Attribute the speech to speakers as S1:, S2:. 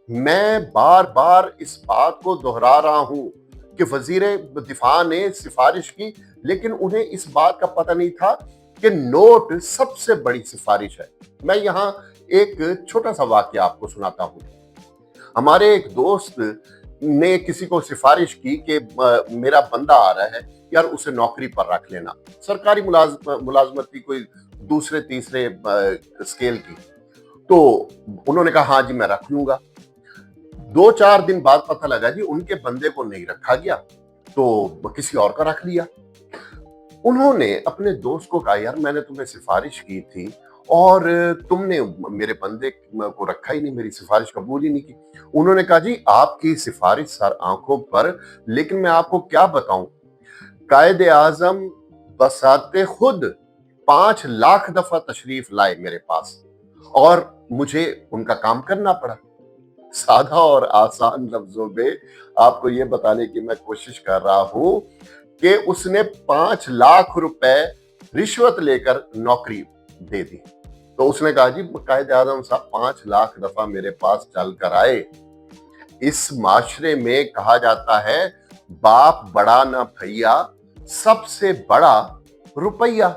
S1: मैं बार बार इस बात को दोहरा रहा हूं कि वजीर दिफा ने सिफारिश की, लेकिन उन्हें इस बात का पता नहीं था कि नोट सबसे बड़ी सिफारिश है। मैं यहाँ एक छोटा सा वाक्य आपको सुनाता हूँ। हमारे एक दोस्त ने किसी को सिफारिश की कि मेरा बंदा आ रहा है, यार उसे नौकरी पर रख लेना, सरकारी मुलाजमत की कोई दूसरे तीसरे स्केल की। तो उन्होंने कहा हाँ जी मैं रख लूंगा। 2-4 दिन बाद पता लगा जी उनके बंदे को नहीं रखा गया, तो किसी और का रख लिया। उन्होंने अपने दोस्त को कहा यार मैंने तुम्हें सिफारिश की थी और तुमने मेरे बंदे को रखा ही नहीं, मेरी सिफारिश कबूल ही नहीं की। उन्होंने कहा जी आपकी सिफारिश सर आंखों पर, लेकिन मैं आपको क्या बताऊं, कायदे आजम बसाते खुद 5 लाख दफा तशरीफ लाए मेरे पास और मुझे उनका काम करना पड़ा। सादा और आसान लफ्जों में आपको ये बताने की मैं कोशिश कर रहा हूं कि उसने 5 लाख रुपए रिश्वत लेकर नौकरी दे दी। तो उसने कहा जी कायदे आजम साहब 5 लाख दफा मेरे पास चल कर आए। इस माशरे में कहा जाता है बाप बड़ा ना भैया, सबसे बड़ा रुपया।